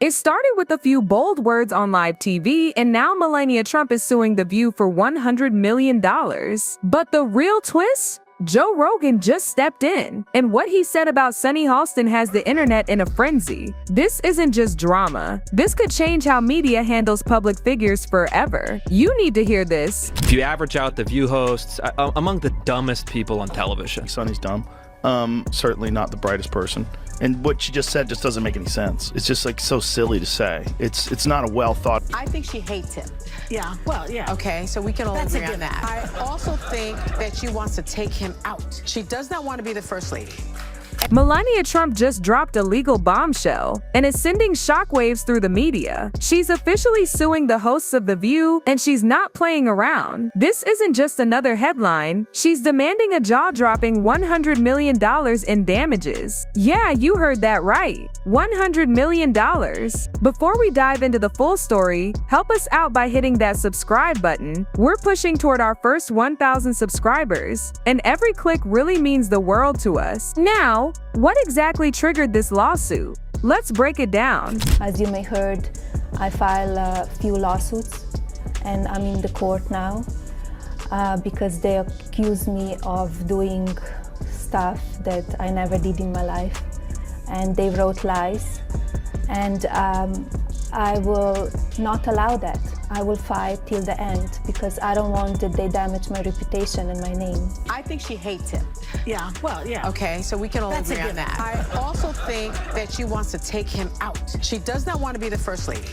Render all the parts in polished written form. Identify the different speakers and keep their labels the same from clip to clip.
Speaker 1: It started with a few bold words on live TV, and now Melania Trump is suing The View for $100 million. But the real twist? Joe Rogan just stepped in, and what he said about Sunny Hostin has the internet in a frenzy. This isn't just drama. This could change how media handles public figures forever. You need to hear this.
Speaker 2: If you average out The View hosts, among the dumbest people on television.
Speaker 3: Sunny's dumb. Certainly not the brightest person. And what she just said just doesn't make any sense. It's just like so silly to say. It's not a well thought.
Speaker 4: I think she hates him.
Speaker 5: Yeah, well, yeah.
Speaker 4: Okay, so we can all
Speaker 5: That's a
Speaker 4: agree on
Speaker 5: given.
Speaker 4: that. I also think that she wants to take him out. She does not want to be the first lady.
Speaker 1: Melania Trump just dropped a legal bombshell and is sending shockwaves through the media. She's officially suing the hosts of The View, and she's not playing around. This isn't just another headline. She's demanding a jaw-dropping $100 million in damages. Yeah, you heard that right. $100 million. Before we dive into the full story, help us out by hitting that subscribe button. We're pushing toward our first 1,000 subscribers, and every click really means the world to us. Now, what exactly triggered this lawsuit? Let's break it down.
Speaker 6: As you may heard, I filed a few lawsuits and I'm in the court now because they accuse me of doing stuff that I never did in my life, and they wrote lies, and I will not allow that. I will fight till the end because I don't want that they damage my reputation and my name.
Speaker 4: I think she hates him.
Speaker 5: Yeah, well, yeah.
Speaker 4: Okay, so we can all
Speaker 5: That's a
Speaker 4: agree on
Speaker 5: given.
Speaker 4: that. I also think that she wants to take him out. She does not want to be the first lady.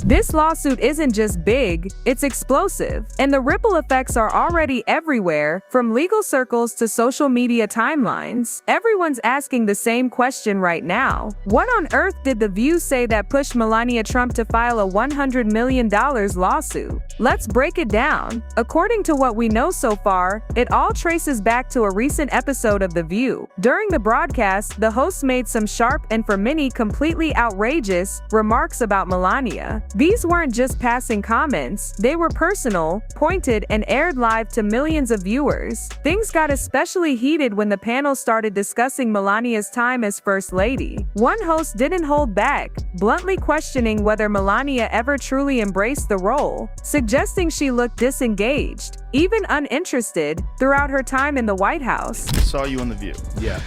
Speaker 1: This lawsuit isn't just big, it's explosive, and the ripple effects are already everywhere, from legal circles to social media timelines. Everyone's asking the same question right now. What on earth did The View say that pushed Melania Trump to file a $100 million lawsuit? Let's break it down. According to what we know so far, it all traces back to a recent episode of The View. During the broadcast, the hosts made some sharp and for many completely outrageous remarks about Melania. These weren't just passing comments, they were personal, pointed, and aired live to millions of viewers. Things got especially heated when the panel started discussing Melania's time as First Lady. One host didn't hold back, bluntly questioning whether Melania ever truly embraced the role, suggesting she looked disengaged, even uninterested, throughout her time in the White House.
Speaker 3: I saw you on The View.
Speaker 2: Yeah.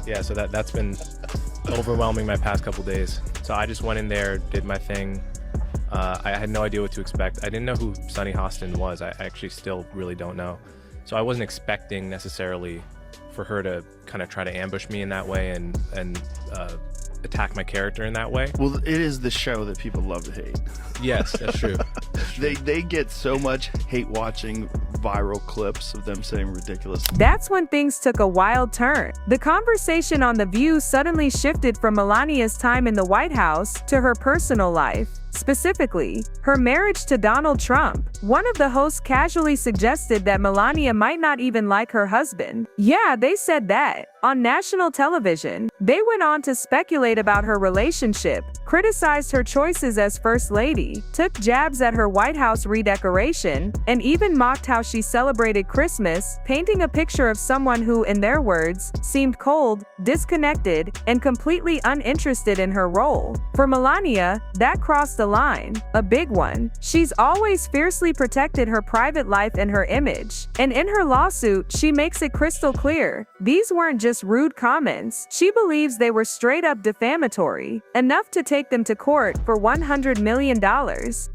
Speaker 2: Yeah, so that's been overwhelming my past couple days. So I just went in there, did my thing. I had no idea what to expect. I didn't know who Sunny Hostin was. I actually still really don't know. So I wasn't expecting necessarily for her to kind of try to ambush me in that way and attack my character in that way.
Speaker 3: Well, it is the show that people love to hate.
Speaker 2: Yes, that's true.
Speaker 3: They get so much hate watching viral clips of them saying ridiculous.
Speaker 1: That's when things took a wild turn. The conversation on The View suddenly shifted from Melania's time in the White House to her personal life. Specifically, her marriage to Donald Trump. One of the hosts casually suggested that Melania might not even like her husband. Yeah, they said that. On national television, they went on to speculate about her relationship, criticized her choices as First Lady, took jabs at her White House redecoration, and even mocked how she celebrated Christmas, painting a picture of someone who, in their words, seemed cold, disconnected, and completely uninterested in her role. For Melania, that crossed the line, a big one. She's always fiercely protected her private life and her image, and in her lawsuit, she makes it crystal clear. These weren't just rude comments. She believes they were straight up defamatory, enough to take them to court for $100 million.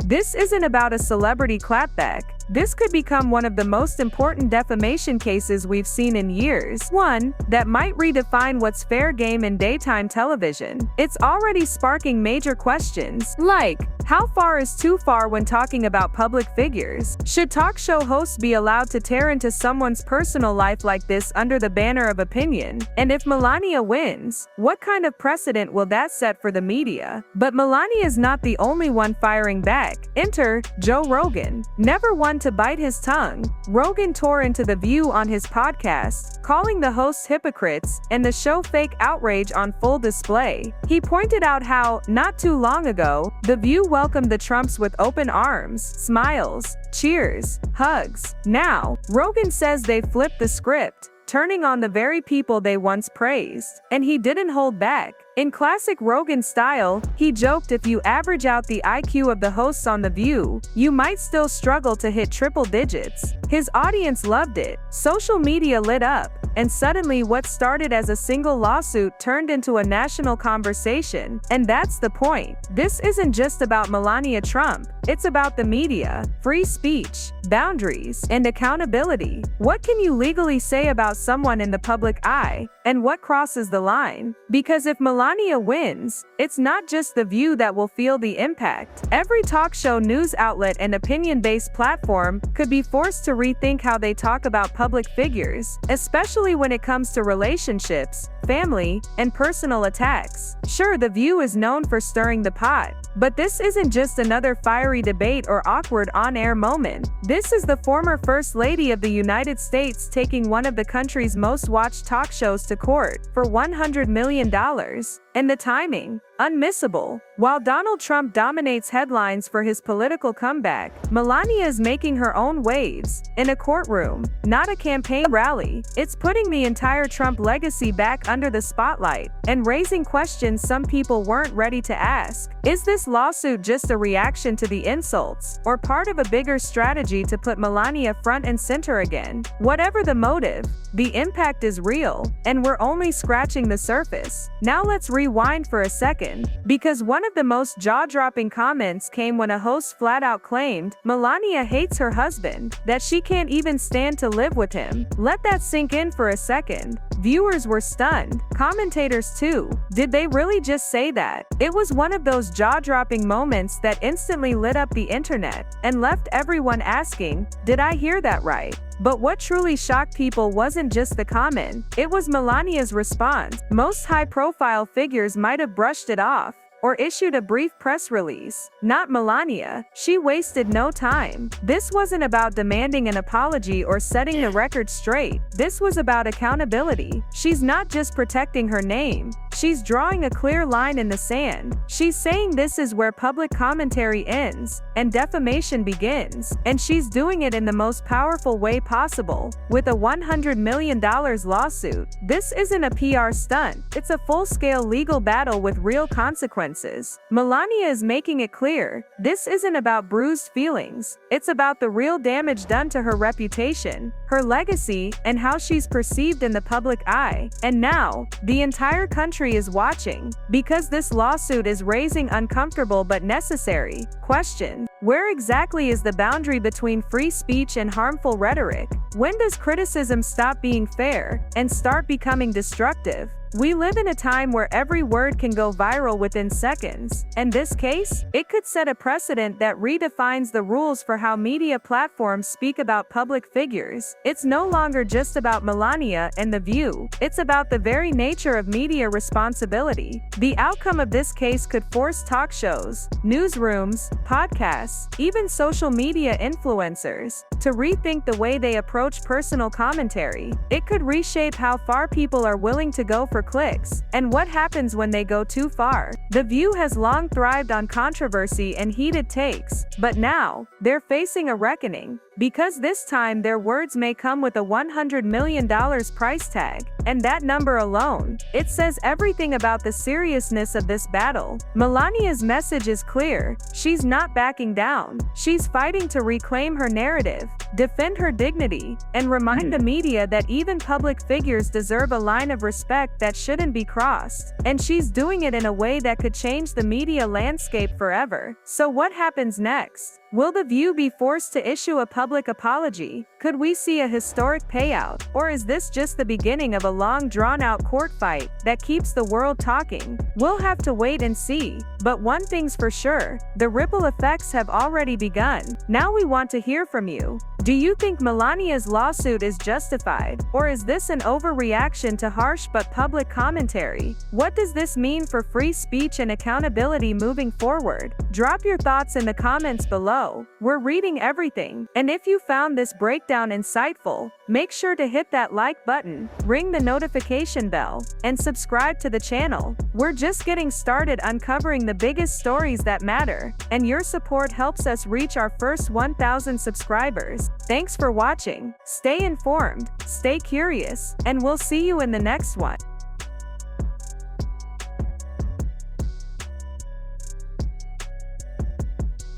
Speaker 1: This isn't about a celebrity clapback. This could become one of the most important defamation cases we've seen in years. One that might redefine what's fair game in daytime television. It's already sparking major questions, like, how far is too far when talking about public figures? Should talk show hosts be allowed to tear into someone's personal life like this under the banner of opinion? And if Melania wins, what kind of precedent will that set for the media? But Melania is not the only one firing back. Enter Joe Rogan. Never one to bite his tongue, Rogan tore into The View on his podcast, calling the hosts hypocrites and the show fake outrage on full display. He pointed out how, not too long ago, The View welcomed the Trumps with open arms, smiles, cheers, hugs. Now, Rogan says they flipped the script, turning on the very people they once praised. And he didn't hold back. In classic Rogan style, he joked if you average out the IQ of the hosts on The View, you might still struggle to hit triple digits. His audience loved it, social media lit up, and suddenly what started as a single lawsuit turned into a national conversation. And that's the point. This isn't just about Melania Trump, it's about the media, free speech, boundaries, and accountability. What can you legally say about someone in the public eye, and what crosses the line? Because if Melania wins, it's not just The View that will feel the impact. Every talk show, news outlet, and opinion-based platform could be forced to rethink how they talk about public figures, especially when it comes to relationships, family, and personal attacks. Sure, The View is known for stirring the pot, but this isn't just another fiery debate or awkward on-air moment. This is the former First Lady of the United States taking one of the country's most watched talk shows to court for $100 million. And the timing, unmissable. While Donald Trump dominates headlines for his political comeback, Melania is making her own waves in a courtroom, not a campaign rally. It's putting the entire Trump legacy back under the spotlight and raising questions some people weren't ready to ask. Is this lawsuit just a reaction to the insults, or part of a bigger strategy to put Melania front and center again? Whatever the motive, the impact is real, and we're only scratching the surface. Now let's rewind for a second, because one of the most jaw-dropping comments came when a host flat out claimed Melania hates her husband, that she can't even stand to live with him. Let that sink in for a second. Viewers were stunned, commentators too. Did they really just say that? It was one of those jaw-dropping moments that instantly lit up the internet and left everyone asking, did I hear that right? But what truly shocked people wasn't just the comment, it was Melania's response. Most high-profile figures might have brushed it off or issued a brief press release. Not Melania. She wasted no time. This wasn't about demanding an apology or setting the record straight. This was about accountability. She's not just protecting her name. She's drawing a clear line in the sand. She's saying this is where public commentary ends and defamation begins. And she's doing it in the most powerful way possible, with a $100 million lawsuit. This isn't a PR stunt. It's a full-scale legal battle with real consequences. Melania is making it clear, this isn't about bruised feelings. It's about the real damage done to her reputation, her legacy, and how she's perceived in the public eye. And now, the entire country is watching, because this lawsuit is raising uncomfortable but necessary questions. Where exactly is the boundary between free speech and harmful rhetoric? When does criticism stop being fair and start becoming destructive? We live in a time where every word can go viral within seconds. In this case, it could set a precedent that redefines the rules for how media platforms speak about public figures. It's no longer just about Melania and The View. It's about the very nature of media responsibility. The outcome of this case could force talk shows, newsrooms, podcasts, even social media influencers to rethink the way they approach personal commentary. It could reshape how far people are willing to go for clicks, and what happens when they go too far. The View has long thrived on controversy and heated takes, but now, they're facing a reckoning. Because this time their words may come with a $100 million price tag. And that number alone, it says everything about the seriousness of this battle. Melania's message is clear. She's not backing down. She's fighting to reclaim her narrative, defend her dignity, and remind the media that even public figures deserve a line of respect that shouldn't be crossed. And she's doing it in a way that could change the media landscape forever. So what happens next? Will The View be forced to issue a public apology? Could we see a historic payout? Or is this just the beginning of a long drawn-out court fight that keeps the world talking? We'll have to wait and see. But one thing's for sure, the ripple effects have already begun. Now we want to hear from you. Do you think Melania's lawsuit is justified? Or is this an overreaction to harsh but public commentary? What does this mean for free speech and accountability moving forward? Drop your thoughts in the comments below. We're reading everything. And if you found this breakdown insightful, make sure to hit that like button, ring the notification bell, and subscribe to the channel. We're just getting started uncovering the biggest stories that matter, and your support helps us reach our first 1,000 subscribers. Thanks for watching. Stay informed, stay curious, and we'll see you in the next one.